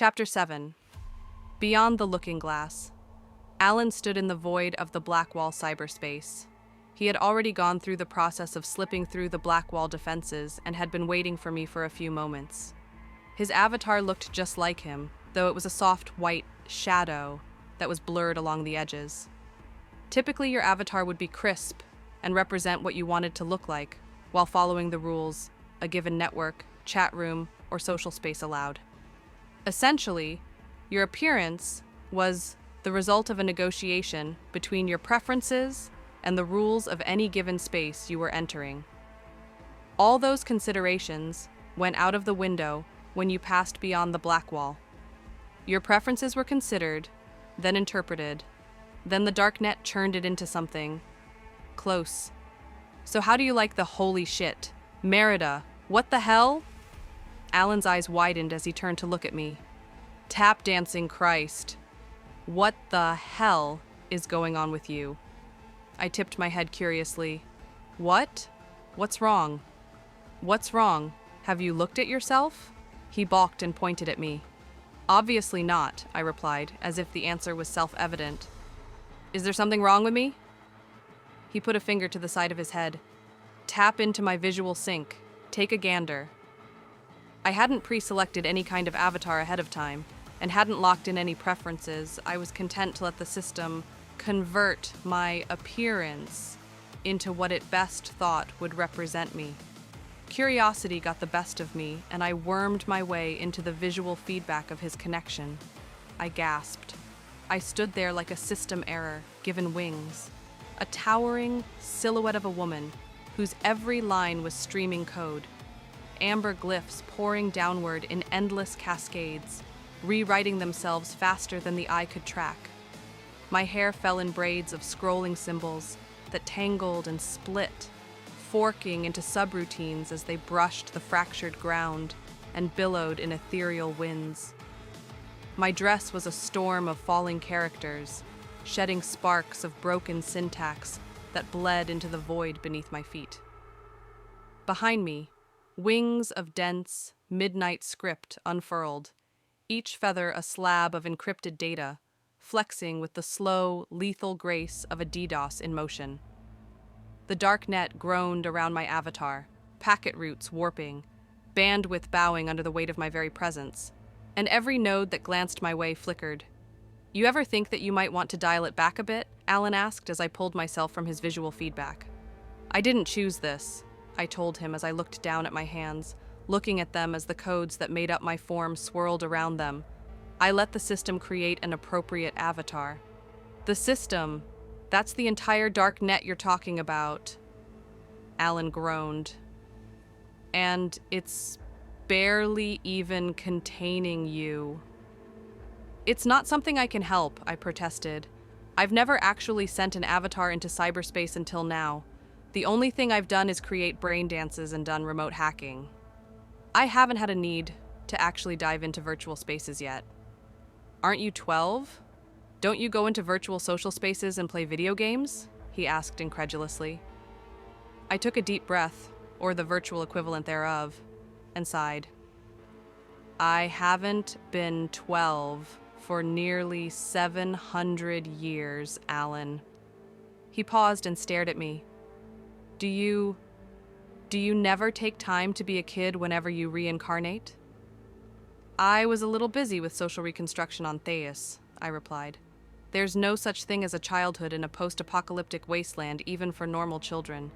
Chapter 7. Beyond the Looking Glass. Alan stood in the void of the Blackwall cyberspace. He had already gone through the process of slipping through the Blackwall defenses and had been waiting for me for a few moments. His avatar looked just like him, though it was a soft white shadow that was blurred along the edges. Typically, your avatar would be crisp and represent what you wanted to look like, while following the rules a given network, chat room, or social space allowed. Essentially, your appearance was the result of a negotiation between your preferences and the rules of any given space you were entering. All those considerations went out of the window when you passed beyond the Blackwall. Your preferences were considered, then interpreted, then the darknet churned it into something close. So how do you like the holy shit? Merida, what the hell? Alan's eyes widened as he turned to look at me. Tap dancing Christ. What the hell is going on with you? I tipped my head curiously. What? What's wrong? What's wrong? Have you looked at yourself? He balked and pointed at me. Obviously not, I replied, as if the answer was self-evident. Is there something wrong with me? He put a finger to the side of his head. Tap into my visual sync. Take a gander. I hadn't pre-selected any kind of avatar ahead of time, and hadn't locked in any preferences. I was content to let the system convert my appearance into what it best thought would represent me. Curiosity got the best of me, and I wormed my way into the visual feedback of his connection. I gasped. I stood there like a system error, given wings. A towering silhouette of a woman, whose every line was streaming code. Amber glyphs pouring downward in endless cascades, rewriting themselves faster than the eye could track. My hair fell in braids of scrolling symbols that tangled and split, forking into subroutines as they brushed the fractured ground and billowed in ethereal winds. My dress was a storm of falling characters, shedding sparks of broken syntax that bled into the void beneath my feet. Behind me, wings of dense, midnight script unfurled, each feather a slab of encrypted data, flexing with the slow, lethal grace of a DDoS in motion. The dark net groaned around my avatar, packet routes warping, bandwidth bowing under the weight of my very presence, and every node that glanced my way flickered. You ever think that you might want to dial it back a bit? Alan asked as I pulled myself from his visual feedback. I didn't choose this, I told him as I looked down at my hands, looking at them as the codes that made up my form swirled around them. I let the system create an appropriate avatar. The system, that's the entire dark net you're talking about. Alan groaned. And it's barely even containing you. It's not something I can help, I protested. I've never actually sent an avatar into cyberspace until now. The only thing I've done is create brain dances and done remote hacking. I haven't had a need to actually dive into virtual spaces yet. Aren't you 12? Don't you go into virtual social spaces and play video games? He asked incredulously. I took a deep breath, or the virtual equivalent thereof, and sighed. I haven't been 12 for nearly 700 years, Alan. He paused and stared at me. Do you never take time to be a kid whenever you reincarnate? I was a little busy with social reconstruction on Theus, I replied. There's no such thing as a childhood in a post-apocalyptic wasteland even for normal children.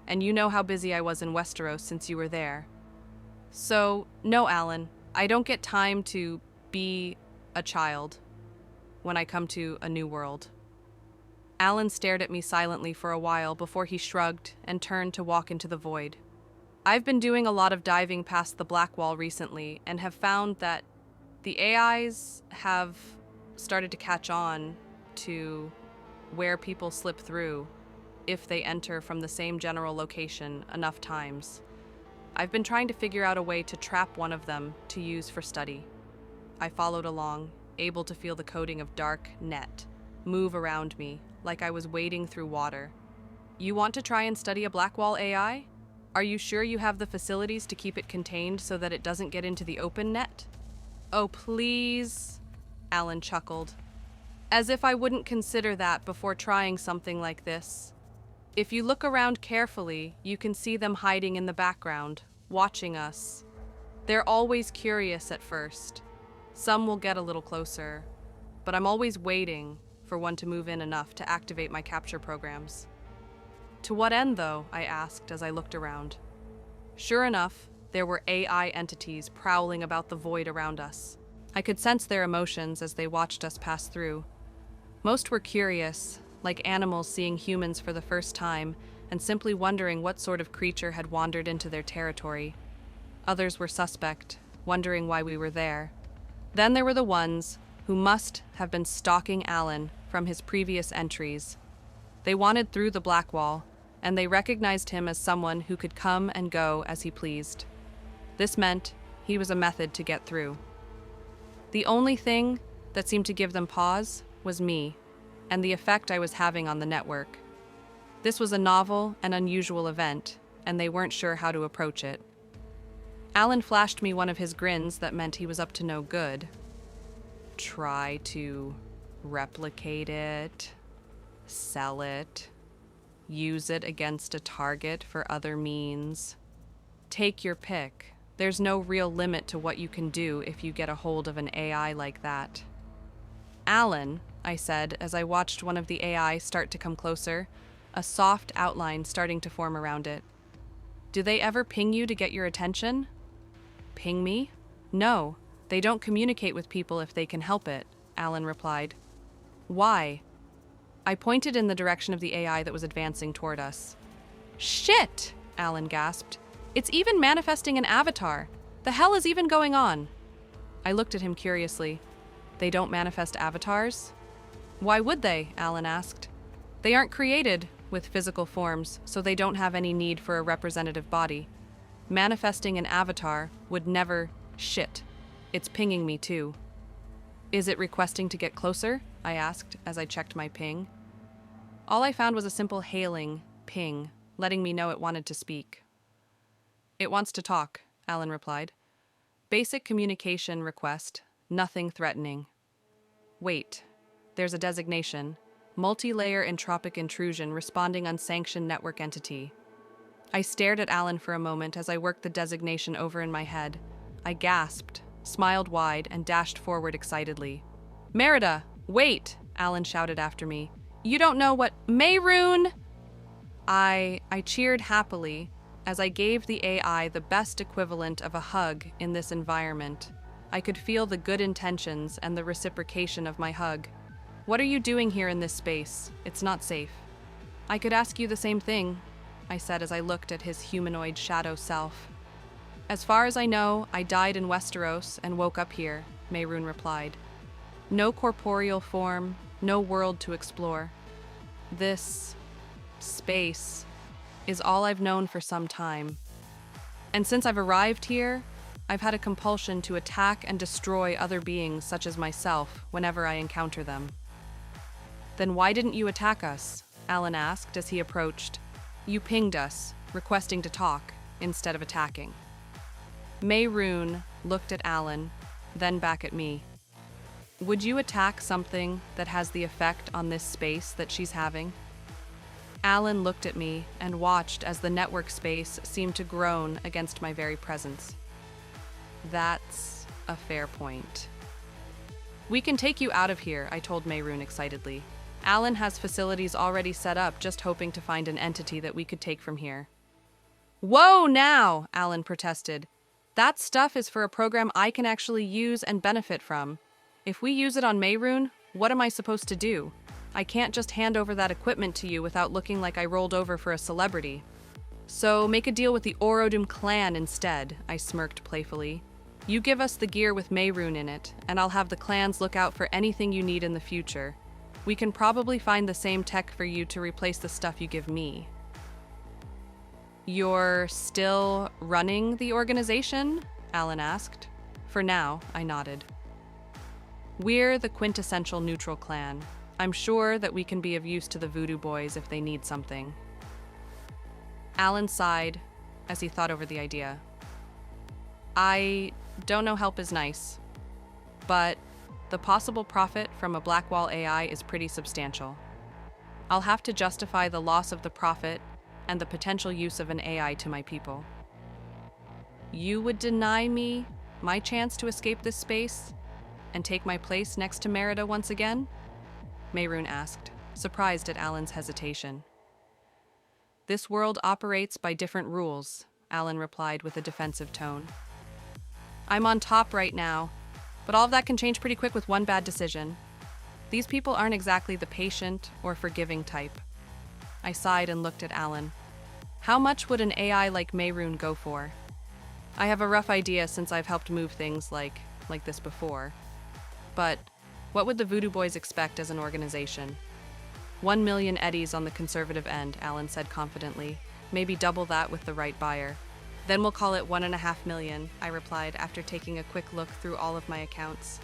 And you know how busy I was in Westeros since you were there. So, no, Alan, I don't get time to be a child when I come to a new world. Alan stared at me silently for a while before he shrugged and turned to walk into the void. I've been doing a lot of diving past the Blackwall recently and have found that the AIs have started to catch on to where people slip through if they enter from the same general location enough times. I've been trying to figure out a way to trap one of them to use for study. I followed along, able to feel the coating of dark net move around me like I was wading through water. You want to try and study a Blackwall AI? Are you sure you have the facilities to keep it contained so that it doesn't get into the open net? Oh, please, Alan chuckled. As if I wouldn't consider that before trying something like this. If you look around carefully, you can see them hiding in the background, watching us. They're always curious at first. Some will get a little closer, but I'm always waiting for one to move in enough to activate my capture programs. To what end, though? I asked as I looked around. Sure enough, there were AI entities prowling about the void around us. I could sense their emotions as they watched us pass through. Most were curious, like animals seeing humans for the first time and simply wondering what sort of creature had wandered into their territory. Others were suspect, wondering why we were there. Then there were the ones who must have been stalking Alan from his previous entries. They wandered through the black wall, and they recognized him as someone who could come and go as he pleased. This meant he was a method to get through. The only thing that seemed to give them pause was me, and the effect I was having on the network. This was a novel and unusual event, and they weren't sure how to approach it. Alan flashed me one of his grins that meant he was up to no good. Try to replicate it, sell it, use it against a target for other means. Take your pick. There's no real limit to what you can do if you get a hold of an AI like that. Alan, I said as I watched one of the AI start to come closer, a soft outline starting to form around it. Do they ever ping you to get your attention? Ping me? No, they don't communicate with people if they can help it, Alan replied. Why? I pointed in the direction of the AI that was advancing toward us. Shit! Alan gasped. It's even manifesting an avatar. The hell is even going on? I looked at him curiously. They don't manifest avatars? Why would they? Alan asked. They aren't created with physical forms, so they don't have any need for a representative body. Manifesting an avatar would never... Shit. It's pinging me too. Is it requesting to get closer? I asked as I checked my ping. All I found was a simple hailing ping, letting me know it wanted to speak. It wants to talk, Alan replied. Basic communication request, nothing threatening. Wait, there's a designation. Multi-layer entropic intrusion responding unsanctioned network entity. I stared at Alan for a moment as I worked the designation over in my head. I gasped, smiled wide, and dashed forward excitedly. Merida, wait, Alan shouted after me. You don't know what... Mayroon! I cheered happily as I gave the AI the best equivalent of a hug in this environment. I could feel the good intentions and the reciprocation of my hug. What are you doing here in this space? It's not safe. I could ask you the same thing, I said as I looked at his humanoid shadow self. As far as I know, I died in Westeros and woke up here, Mayroon replied. No corporeal form, no world to explore. This space is all I've known for some time. And since I've arrived here, I've had a compulsion to attack and destroy other beings such as myself whenever I encounter them. Then why didn't you attack us? Alan asked as he approached. You pinged us, requesting to talk, instead of attacking. Mayroon looked at Alan, then back at me. Would you attack something that has the effect on this space that she's having? Alan looked at me and watched as the network space seemed to groan against my very presence. That's a fair point. We can take you out of here, I told Mayroon excitedly. Alan has facilities already set up, just hoping to find an entity that we could take from here. Whoa now, Alan protested. That stuff is for a program I can actually use and benefit from. If we use it on Mayroon, what am I supposed to do? I can't just hand over that equipment to you without looking like I rolled over for a celebrity. So make a deal with the Orodum clan instead, I smirked playfully. You give us the gear with Mayroon in it, and I'll have the clans look out for anything you need in the future. We can probably find the same tech for you to replace the stuff you give me. You're still running the organization? Alan asked. For now, I nodded. We're the quintessential neutral clan. I'm sure that we can be of use to the Voodoo Boys if they need something. Alan sighed as he thought over the idea. I don't know, help is nice, but the possible profit from a Blackwall AI is pretty substantial. I'll have to justify the loss of the profit and the potential use of an AI to my people. You would deny me my chance to escape this space and take my place next to Merida once again? Mayroon asked, surprised at Alan's hesitation. This world operates by different rules, Alan replied with a defensive tone. I'm on top right now, but all of that can change pretty quick with one bad decision. These people aren't exactly the patient or forgiving type. I sighed and looked at Alan. How much would an AI like Mayroon go for? I have a rough idea since I've helped move things like this before. But what would the Voodoo Boys expect as an organization? 1 million eddies on the conservative end, Alan said confidently. Maybe double that with the right buyer. Then we'll call it 1.5 million, I replied after taking a quick look through all of my accounts.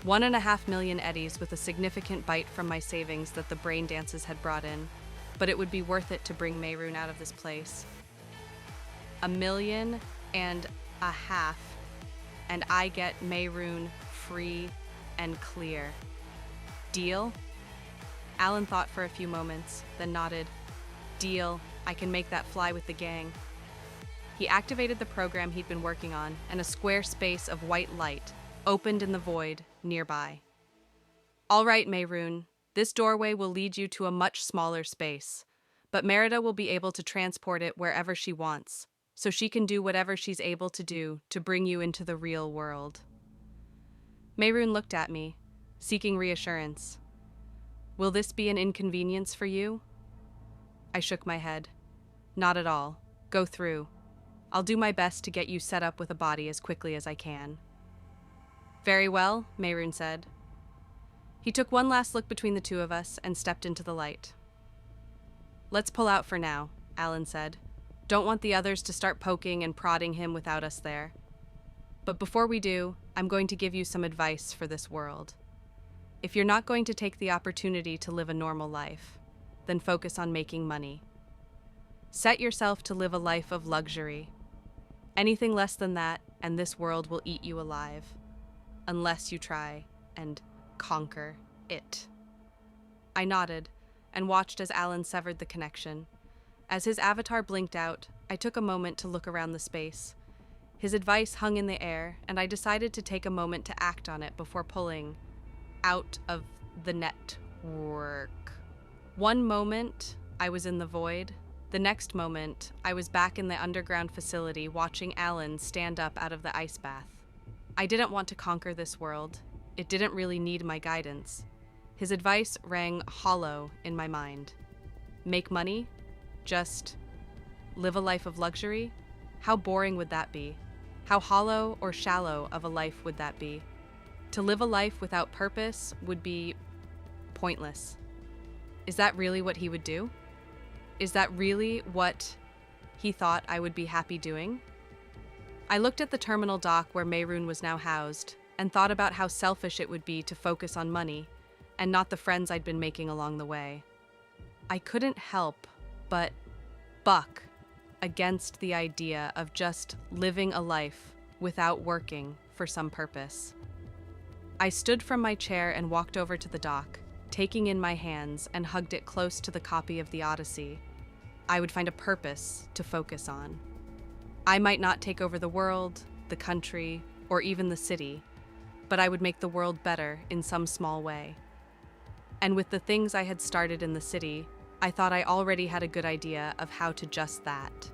1.5 million eddies with a significant bite from my savings that the brain dances had brought in. But it would be worth it to bring Mayroon out of this place. 1.5 million, and I get Mayroon free and clear. Deal? Alan thought for a few moments, then nodded. Deal. I can make that fly with the gang. He activated the program he'd been working on, and a square space of white light opened in the void nearby. All right, Mayroon. This doorway will lead you to a much smaller space, but Merida will be able to transport it wherever she wants, so she can do whatever she's able to do to bring you into the real world. Mayroon looked at me, seeking reassurance. Will this be an inconvenience for you? I shook my head. Not at all. Go through. I'll do my best to get you set up with a body as quickly as I can. Very well, Mayroon said. He took one last look between the two of us and stepped into the light. Let's pull out for now, Alan said. Don't want the others to start poking and prodding him without us there. But before we do, I'm going to give you some advice for this world. If you're not going to take the opportunity to live a normal life, then focus on making money. Set yourself to live a life of luxury. Anything less than that, and this world will eat you alive, unless you try and conquer it. I nodded and watched as Alan severed the connection. As his avatar blinked out, I took a moment to look around the space. His advice hung in the air, and I decided to take a moment to act on it before pulling out of the network. One moment, I was in the void. The next moment, I was back in the underground facility watching Alan stand up out of the ice bath. I didn't want to conquer this world. It didn't really need my guidance. His advice rang hollow in my mind. Make money? Just live a life of luxury? How boring would that be? How hollow or shallow of a life would that be? To live a life without purpose would be pointless. Is that really what he would do? Is that really what he thought I would be happy doing? I looked at the terminal dock where Mayroon was now housed and thought about how selfish it would be to focus on money and not the friends I'd been making along the way. I couldn't help but buck against the idea of just living a life without working for some purpose. I stood from my chair and walked over to the dock, taking in my hands and hugged it close to the copy of the Odyssey. I would find a purpose to focus on. I might not take over the world, the country, or even the city, but I would make the world better in some small way. And with the things I had started in the city, I thought I already had a good idea of how to just that.